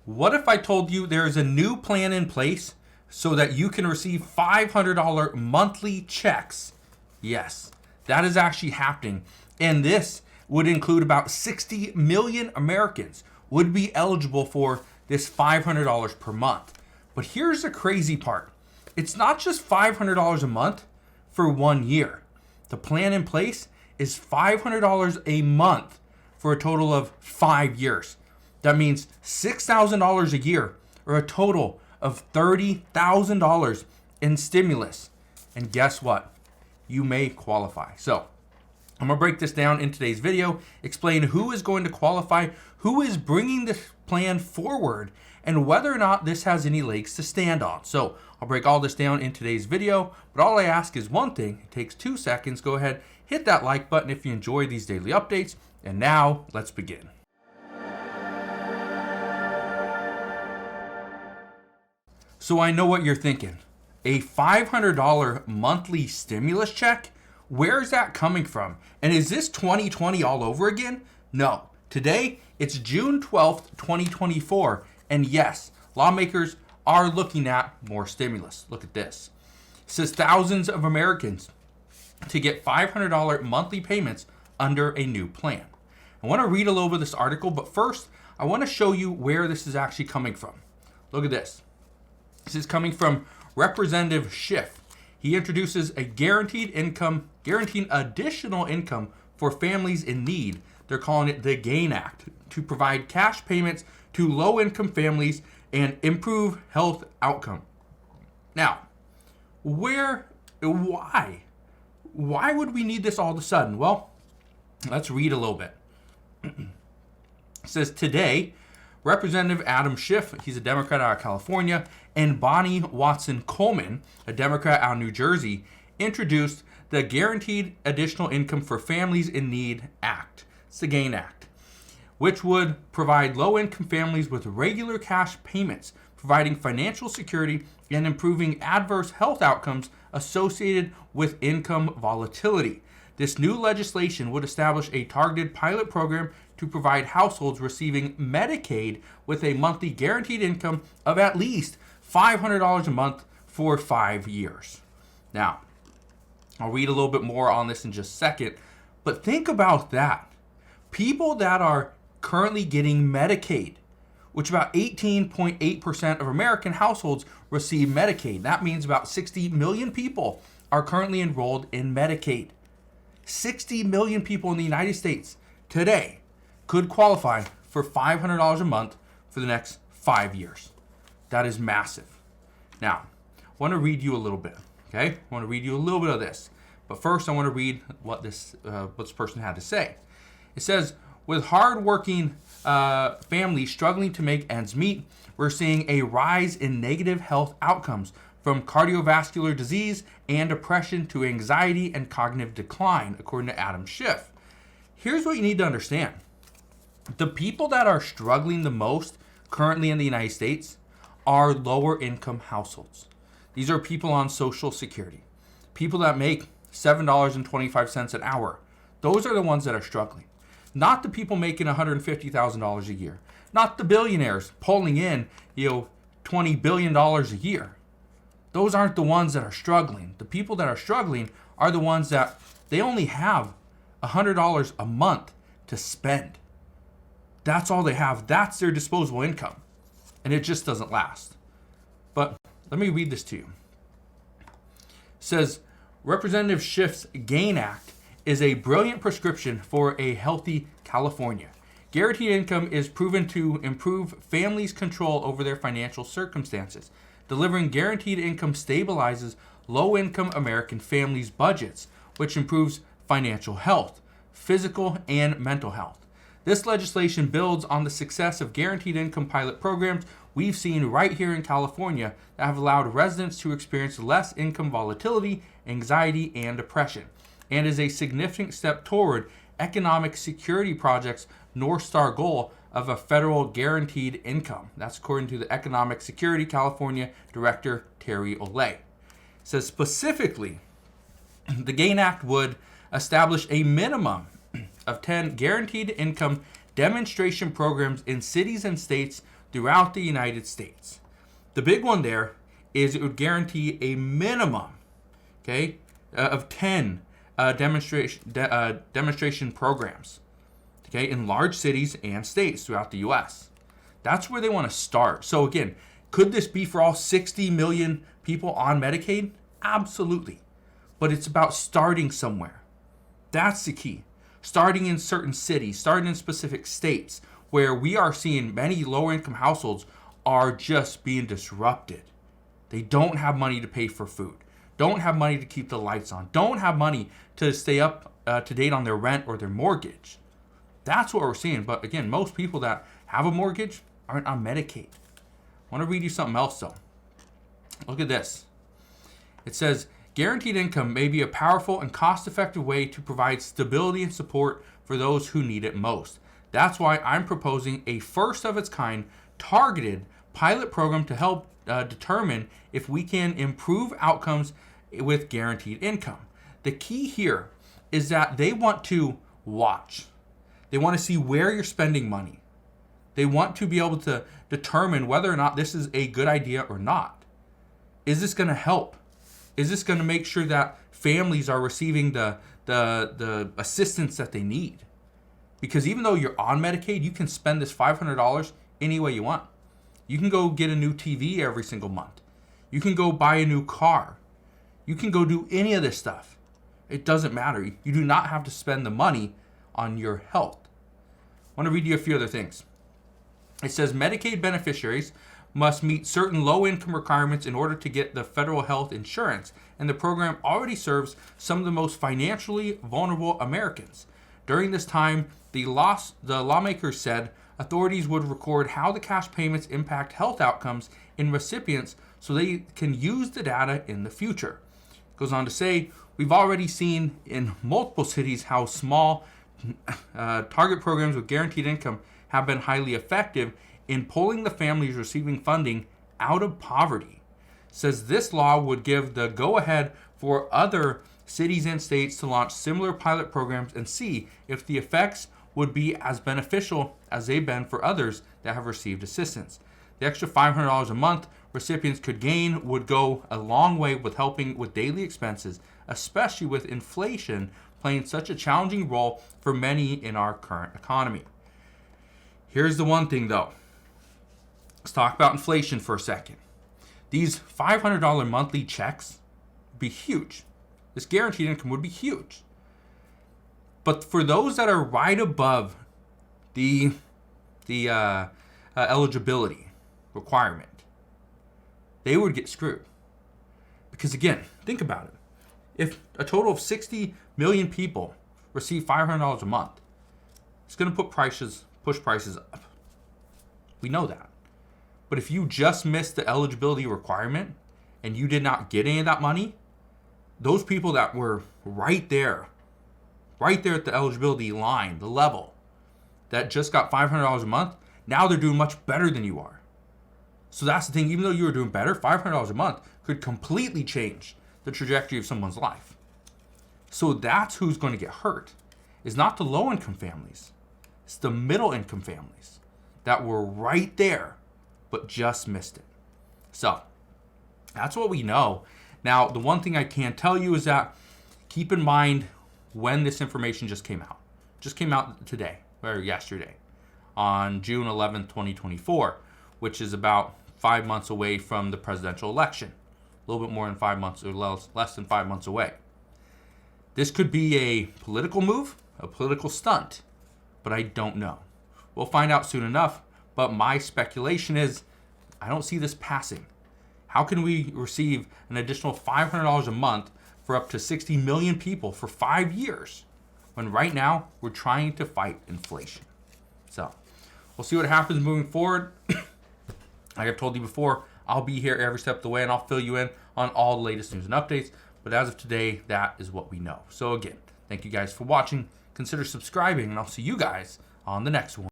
What if I told you there is a new plan in place so that you can receive $500 monthly checks? Yes, that is actually happening. And this would include about 60 million Americans would be eligible for this $500 per month. But here's the crazy part. It's not just $500 a month for 1 year. The plan in place is $500 a month for a total of 5 years. That means $6,000 a year, or a total of $30,000 in stimulus. And guess what? You may qualify. So I'm going to break this down in today's video, explain who is going to qualify, who is bringing this plan forward, and whether or not this has any legs to stand on. So I'll break all this down in today's video, but all I ask is one thing. It takes 2 seconds. Go ahead, hit that like button if you enjoy these daily updates. And now let's begin. So I know what you're thinking. A $500 monthly stimulus check? Where is that coming from? And is this 2020 all over again? No. Today, it's June 12th, 2024. And yes, lawmakers are looking at more stimulus. Look at this. It says thousands of Americans to get $500 monthly payments under a new plan. I want to read a little bit of this article, but first, I want to show you where this is actually coming from. Look at this. This is coming from Representative Schiff. He introduces a guaranteeing additional income for families in need. They're calling it the GAIN Act, to provide cash payments to low-income families and improve health outcome. Now, why? Why would we need this all of a sudden? Well, let's read a little bit. It says today, Representative Adam Schiff, he's a Democrat out of California, and Bonnie Watson Coleman, a Democrat out of New Jersey, introduced the Guaranteed Additional Income for Families in Need Act. It's the GAIN Act, which would provide low-income families with regular cash payments, providing financial security and improving adverse health outcomes associated with income volatility. This new legislation would establish a targeted pilot program to provide households receiving Medicaid with a monthly guaranteed income of at least $500 a month for 5 years. Now, I'll read a little bit more on this in just a second, but think about that. People that are currently getting Medicaid, which about 18.8% of American households receive Medicaid. That means about 60 million people are currently enrolled in Medicaid. 60 million people in the United States today could qualify for $500 a month for the next 5 years. That is massive. Now, I want to read you a little bit, okay? I want to read you a little bit of this. But first, I want to read what this person had to say. It says, with hardworking families struggling to make ends meet, we're seeing a rise in negative health outcomes, from cardiovascular disease and depression to anxiety and cognitive decline, according to Adam Schiff. Here's what you need to understand. The people that are struggling the most currently in the United States are lower income households. These are people on Social Security, people that make $7.25 an hour. Those are the ones that are struggling. Not the people making $150,000 a year. Not the billionaires pulling in, $20 billion a year. Those aren't the ones that are struggling. The people that are struggling are the ones that they only have $100 a month to spend. That's all they have. That's their disposable income. And it just doesn't last. But let me read this to you. It says, Representative Schiff's GAIN Act is a brilliant prescription for a healthy California. Guaranteed income is proven to improve families' control over their financial circumstances. Delivering guaranteed income stabilizes low-income American families' budgets, which improves financial health, physical and mental health. This legislation builds on the success of guaranteed income pilot programs we've seen right here in California that have allowed residents to experience less income volatility, anxiety, and depression, and is a significant step toward economic security project's North Star goal of a federal guaranteed income. That's according to the Economic Security California Director Terry Olay. It says specifically, the GAIN Act would establish a minimum of 10 guaranteed income demonstration programs in cities and states throughout the United States. The big one there is it would guarantee a minimum, okay, of 10 demonstration programs, okay, in large cities and states throughout the U.S. That's where they want to start. So again, could this be for all 60 million people on Medicaid? Absolutely. But it's about starting somewhere. That's the key. Starting in certain cities, starting in specific states where we are seeing many lower income households are just being disrupted. They don't have money to pay for food, don't have money to keep the lights on, don't have money to stay up to date on their rent or their mortgage. That's what we're seeing. But again, most people that have a mortgage aren't on Medicaid. I want to read you something else though. Look at this. It says, guaranteed income may be a powerful and cost-effective way to provide stability and support for those who need it most. That's why I'm proposing a first-of-its-kind targeted pilot program to help determine if we can improve outcomes with guaranteed income. The key here is that they want to watch. They want to see where you're spending money. They want to be able to determine whether or not this is a good idea or not. Is this going to help? Is this going to make sure that families are receiving the assistance that they need? Because even though you're on Medicaid, you can spend this $500 any way you want. You can go get a new TV every single month. You can go buy a new car. You can go do any of this stuff. It doesn't matter. You do not have to spend the money on your health. I want to read you a few other things. It says Medicaid beneficiaries must meet certain low-income requirements in order to get the federal health insurance, and the program already serves some of the most financially vulnerable Americans. During this time, the lawmakers said authorities would record how the cash payments impact health outcomes in recipients so they can use the data in the future. It goes on to say, we've already seen in multiple cities how small target programs with guaranteed income have been highly effective in pulling the families receiving funding out of poverty. Says this law would give the go-ahead for other cities and states to launch similar pilot programs and see if the effects would be as beneficial as they've been for others that have received assistance. The extra $500 a month recipients could gain would go a long way with helping with daily expenses, especially with inflation playing such a challenging role for many in our current economy. Here's the one thing though. Let's talk about inflation for a second. These $500 monthly checks would be huge. This guaranteed income would be huge. But for those that are right above the eligibility requirement, they would get screwed. Because again, think about it. If a total of 60 million people receive $500 a month, it's going to push prices up. We know that. But if you just missed the eligibility requirement and you did not get any of that money, those people that were right there at the eligibility line, the level, that just got $500 a month, now they're doing much better than you are. So that's the thing, even though you were doing better, $500 a month could completely change the trajectory of someone's life. So that's who's going to get hurt, is not the low-income families. It's the middle-income families that were right there, but just missed it. So that's what we know. Now, the one thing I can tell you is that keep in mind when this information just came out. Just came out today, or yesterday, on June 11th, 2024, which is about 5 months away from the presidential election. A little bit more than 5 months, or less than 5 months away. This could be a political move, a political stunt, but I don't know. We'll find out soon enough, but my speculation is I don't see this passing. How can we receive an additional $500 a month for up to 60 million people for 5 years when right now we're trying to fight inflation? So we'll see what happens moving forward. Like I've told you before, I'll be here every step of the way and I'll fill you in on all the latest news and updates. But as of today, that is what we know. So again, thank you guys for watching. Consider subscribing and I'll see you guys on the next one.